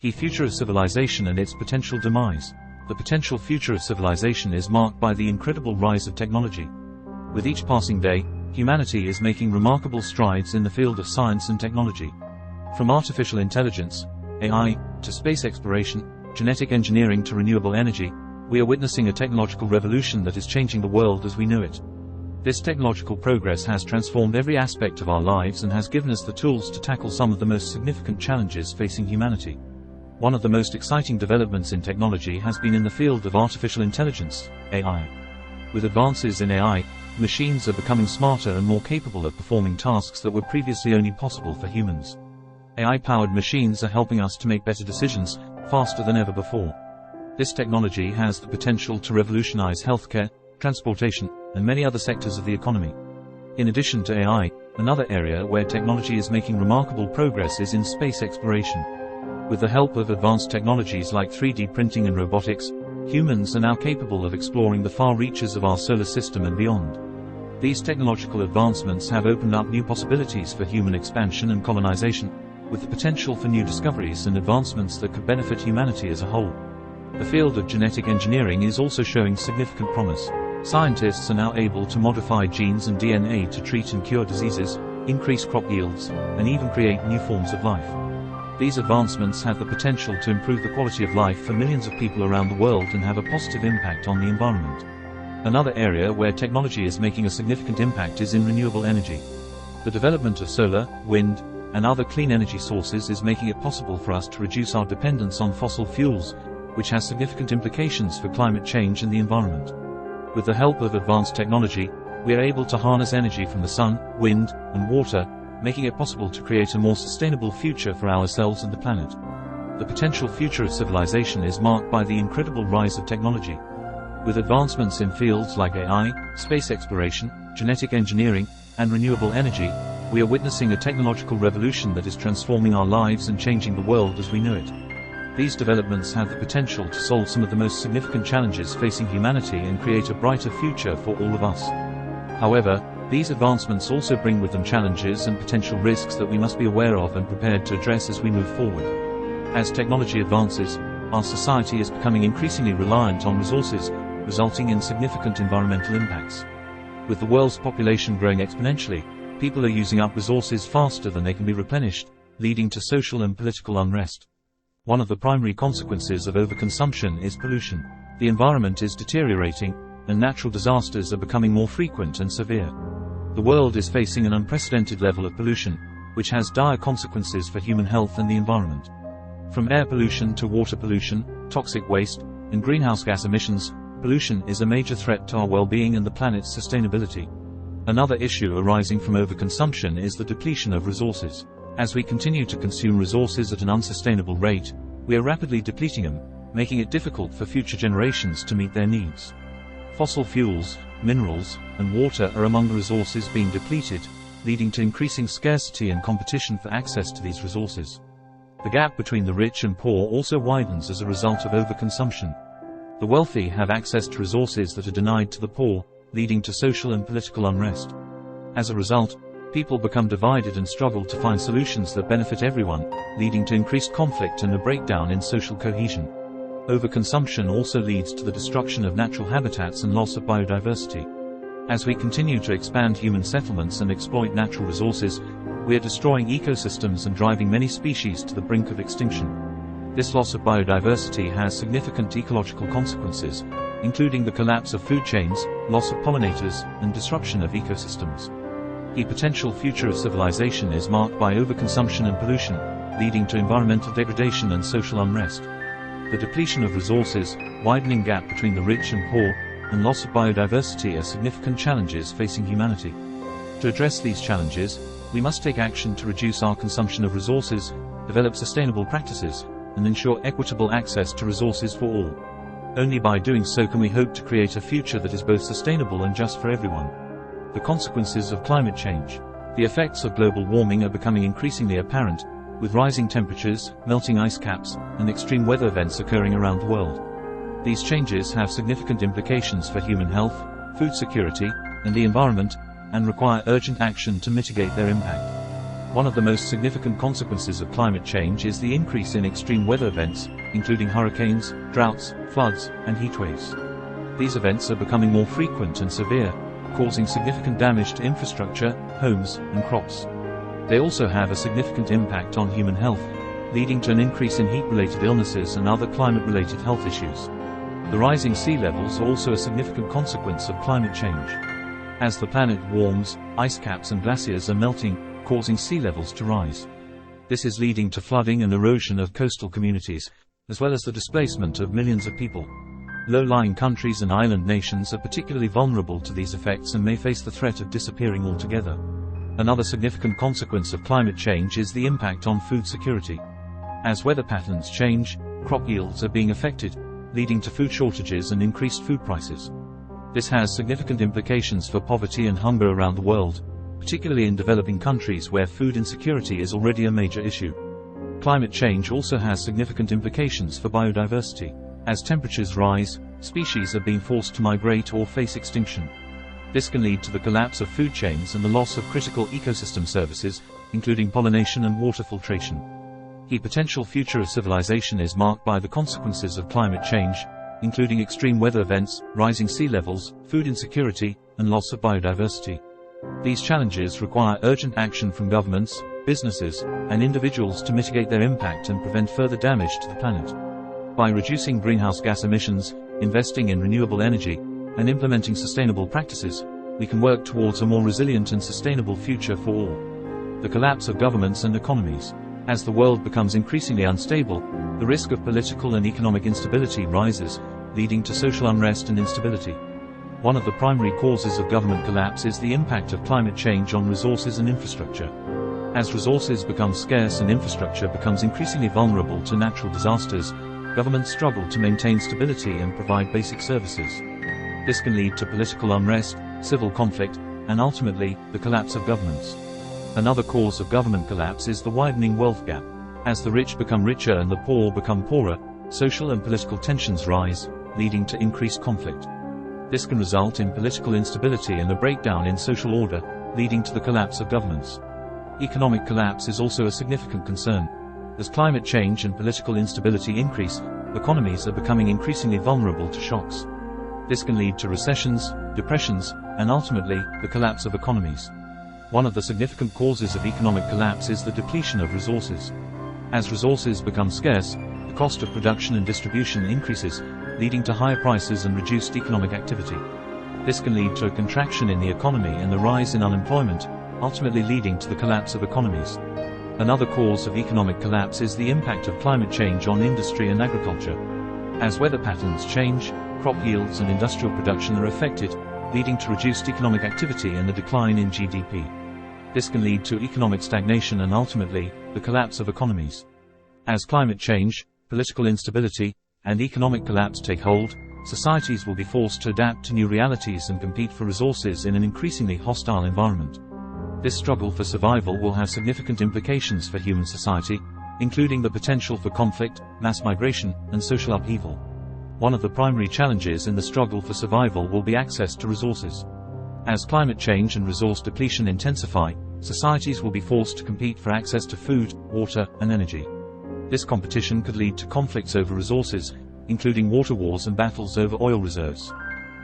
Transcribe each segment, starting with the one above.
The future of civilization and its potential demise. The potential future of civilization is marked by the incredible rise of technology. With each passing day, humanity is making remarkable strides in the field of science and technology. From artificial intelligence, AI, to space exploration, genetic engineering to renewable energy, we are witnessing a technological revolution that is changing the world as we know it. This technological progress has transformed every aspect of our lives and has given us the tools to tackle some of the most significant challenges facing humanity. One of the most exciting developments in technology has been in the field of artificial intelligence, AI. With advances in AI, machines are becoming smarter and more capable of performing tasks that were previously only possible for humans. AI-powered machines are helping us to make better decisions, faster than ever before. This technology has the potential to revolutionize healthcare, transportation, and many other sectors of the economy. In addition to AI, another area where technology is making remarkable progress is in space exploration. With the help of advanced technologies like 3D printing and robotics, humans are now capable of exploring the far reaches of our solar system and beyond. These technological advancements have opened up new possibilities for human expansion and colonization, with the potential for new discoveries and advancements that could benefit humanity as a whole. The field of genetic engineering is also showing significant promise. Scientists are now able to modify genes and DNA to treat and cure diseases, increase crop yields, and even create new forms of life. These advancements have the potential to improve the quality of life for millions of people around the world and have a positive impact on the environment. Another area where technology is making a significant impact is in renewable energy. The development of solar, wind, and other clean energy sources is making it possible for us to reduce our dependence on fossil fuels, which has significant implications for climate change and the environment. With the help of advanced technology, we are able to harness energy from the sun, wind, and water, making it possible to create a more sustainable future for ourselves and the planet. The potential future of civilization is marked by the incredible rise of technology. With advancements in fields like AI, space exploration, genetic engineering, and renewable energy, we are witnessing a technological revolution that is transforming our lives and changing the world as we know it. These developments have the potential to solve some of the most significant challenges facing humanity and create a brighter future for all of us. However, these advancements also bring with them challenges and potential risks that we must be aware of and prepared to address as we move forward. As technology advances, our society is becoming increasingly reliant on resources, resulting in significant environmental impacts. With the world's population growing exponentially, people are using up resources faster than they can be replenished, leading to social and political unrest. One of the primary consequences of overconsumption is pollution. The environment is deteriorating, and natural disasters are becoming more frequent and severe. The world is facing an unprecedented level of pollution, which has dire consequences for human health and the environment. From air pollution to water pollution, toxic waste, and greenhouse gas emissions, pollution is a major threat to our well-being and the planet's sustainability. Another issue arising from overconsumption is the depletion of resources. As we continue to consume resources at an unsustainable rate, we are rapidly depleting them, making it difficult for future generations to meet their needs. Fossil fuels, minerals, and water are among the resources being depleted, leading to increasing scarcity and competition for access to these resources. The gap between the rich and poor also widens as a result of overconsumption. The wealthy have access to resources that are denied to the poor, leading to social and political unrest. As a result, people become divided and struggle to find solutions that benefit everyone, leading to increased conflict and a breakdown in social cohesion. Overconsumption also leads to the destruction of natural habitats and loss of biodiversity. As we continue to expand human settlements and exploit natural resources, we are destroying ecosystems and driving many species to the brink of extinction. This loss of biodiversity has significant ecological consequences, including the collapse of food chains, loss of pollinators, and disruption of ecosystems. The potential future of civilization is marked by overconsumption and pollution, leading to environmental degradation and social unrest. The depletion of resources, widening gap between the rich and poor, and loss of biodiversity are significant challenges facing humanity. To address these challenges, we must take action to reduce our consumption of resources, develop sustainable practices, and ensure equitable access to resources for all. Only by doing so can we hope to create a future that is both sustainable and just for everyone. The consequences of climate change. The effects of global warming are becoming increasingly apparent, with rising temperatures, melting ice caps, and extreme weather events occurring around the world. These changes have significant implications for human health, food security, and the environment, and require urgent action to mitigate their impact. One of the most significant consequences of climate change is the increase in extreme weather events, including hurricanes, droughts, floods, and heatwaves. These events are becoming more frequent and severe, causing significant damage to infrastructure, homes, and crops. They also have a significant impact on human health, leading to an increase in heat-related illnesses and other climate-related health issues. The rising sea levels are also a significant consequence of climate change. As the planet warms, ice caps and glaciers are melting, causing sea levels to rise. This is leading to flooding and erosion of coastal communities, as well as the displacement of millions of people. Low-lying countries and island nations are particularly vulnerable to these effects and may face the threat of disappearing altogether. Another significant consequence of climate change is the impact on food security. As weather patterns change, crop yields are being affected, leading to food shortages and increased food prices. This has significant implications for poverty and hunger around the world, particularly in developing countries where food insecurity is already a major issue. Climate change also has significant implications for biodiversity. As temperatures rise, species are being forced to migrate or face extinction. This can lead to the collapse of food chains and the loss of critical ecosystem services, including pollination and water filtration. The potential future of civilization is marked by the consequences of climate change, including extreme weather events, rising sea levels, food insecurity, and loss of biodiversity. These challenges require urgent action from governments, businesses, and individuals to mitigate their impact and prevent further damage to the planet. By reducing greenhouse gas emissions, investing in renewable energy, and implementing sustainable practices, we can work towards a more resilient and sustainable future for all. The collapse of governments and economies. As the world becomes increasingly unstable, the risk of political and economic instability rises, leading to social unrest and instability. One of the primary causes of government collapse is the impact of climate change on resources and infrastructure. As resources become scarce and infrastructure becomes increasingly vulnerable to natural disasters, governments struggle to maintain stability and provide basic services. This can lead to political unrest, civil conflict, and ultimately, the collapse of governments. Another cause of government collapse is the widening wealth gap. As the rich become richer and the poor become poorer, social and political tensions rise, leading to increased conflict. This can result in political instability and a breakdown in social order, leading to the collapse of governments. Economic collapse is also a significant concern. As climate change and political instability increase, economies are becoming increasingly vulnerable to shocks. This can lead to recessions, depressions, and ultimately, the collapse of economies. One of the significant causes of economic collapse is the depletion of resources. As resources become scarce, the cost of production and distribution increases, leading to higher prices and reduced economic activity. This can lead to a contraction in the economy and the rise in unemployment, ultimately leading to the collapse of economies. Another cause of economic collapse is the impact of climate change on industry and agriculture. As weather patterns change, crop yields and industrial production are affected, leading to reduced economic activity and a decline in GDP. This can lead to economic stagnation and ultimately, the collapse of economies. As climate change, political instability, and economic collapse take hold, societies will be forced to adapt to new realities and compete for resources in an increasingly hostile environment. This struggle for survival will have significant implications for human society, including the potential for conflict, mass migration, and social upheaval. One of the primary challenges in the struggle for survival will be access to resources. As climate change and resource depletion intensify, societies will be forced to compete for access to food, water, and energy. This competition could lead to conflicts over resources, including water wars and battles over oil reserves.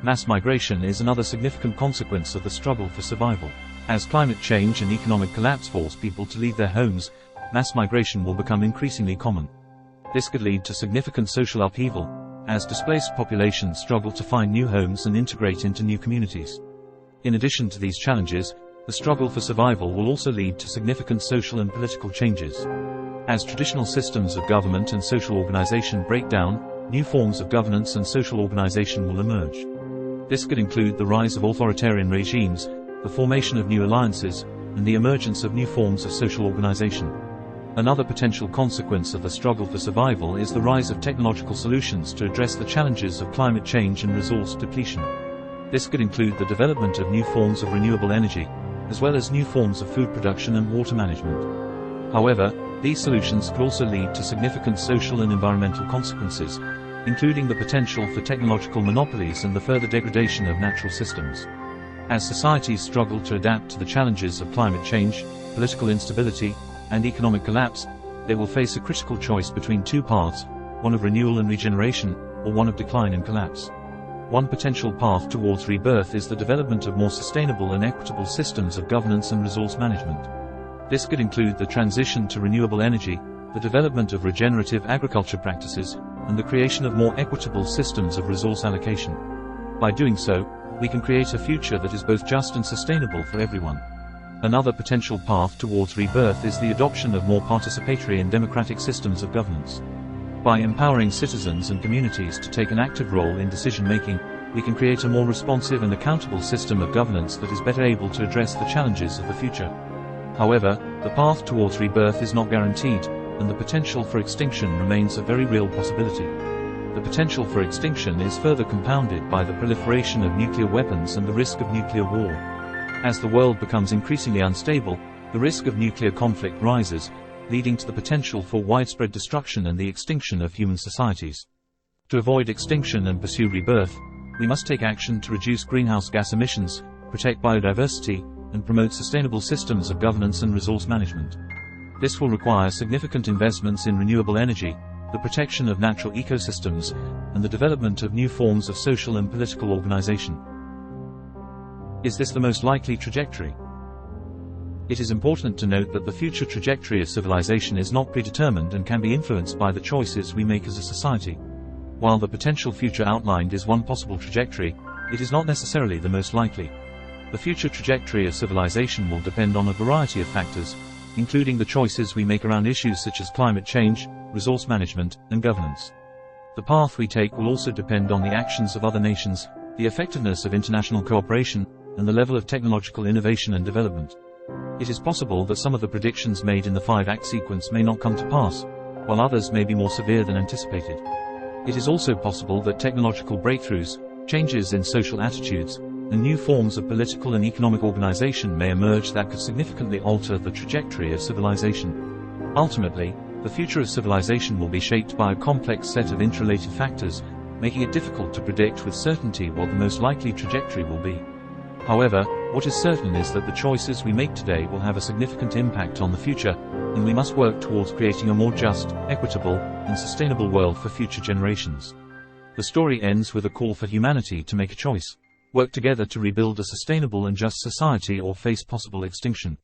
Mass migration is another significant consequence of the struggle for survival. As climate change and economic collapse force people to leave their homes, mass migration will become increasingly common. This could lead to significant social upheaval, as displaced populations struggle to find new homes and integrate into new communities. In addition to these challenges, the struggle for survival will also lead to significant social and political changes. As traditional systems of government and social organization break down, new forms of governance and social organization will emerge. This could include the rise of authoritarian regimes, the formation of new alliances, and the emergence of new forms of social organization. Another potential consequence of the struggle for survival is the rise of technological solutions to address the challenges of climate change and resource depletion. This could include the development of new forms of renewable energy, as well as new forms of food production and water management. However, these solutions could also lead to significant social and environmental consequences, including the potential for technological monopolies and the further degradation of natural systems. As societies struggle to adapt to the challenges of climate change, political instability, and economic collapse, they will face a critical choice between two paths, one of renewal and regeneration, or one of decline and collapse. One potential path towards rebirth is the development of more sustainable and equitable systems of governance and resource management. This could include the transition to renewable energy, the development of regenerative agriculture practices, and the creation of more equitable systems of resource allocation. By doing so, we can create a future that is both just and sustainable for everyone. Another potential path towards rebirth is the adoption of more participatory and democratic systems of governance. By empowering citizens and communities to take an active role in decision-making, we can create a more responsive and accountable system of governance that is better able to address the challenges of the future. However, the path towards rebirth is not guaranteed, and the potential for extinction remains a very real possibility. The potential for extinction is further compounded by the proliferation of nuclear weapons and the risk of nuclear war. As the world becomes increasingly unstable, the risk of nuclear conflict rises, leading to the potential for widespread destruction and the extinction of human societies. To avoid extinction and pursue rebirth, we must take action to reduce greenhouse gas emissions, protect biodiversity, and promote sustainable systems of governance and resource management. This will require significant investments in renewable energy, the protection of natural ecosystems, and the development of new forms of social and political organization. Is this the most likely trajectory? It is important to note that the future trajectory of civilization is not predetermined and can be influenced by the choices we make as a society. While the potential future outlined is one possible trajectory, it is not necessarily the most likely. The future trajectory of civilization will depend on a variety of factors, including the choices we make around issues such as climate change, resource management, and governance. The path we take will also depend on the actions of other nations, the effectiveness of international cooperation, and the level of technological innovation and development. It is possible that some of the predictions made in the 5-act sequence may not come to pass, while others may be more severe than anticipated. It is also possible that technological breakthroughs, changes in social attitudes, and new forms of political and economic organization may emerge that could significantly alter the trajectory of civilization. Ultimately, the future of civilization will be shaped by a complex set of interrelated factors, making it difficult to predict with certainty what the most likely trajectory will be. However, what is certain is that the choices we make today will have a significant impact on the future, and we must work towards creating a more just, equitable, and sustainable world for future generations. The story ends with a call for humanity to make a choice. Work together to rebuild a sustainable and just society or face possible extinction.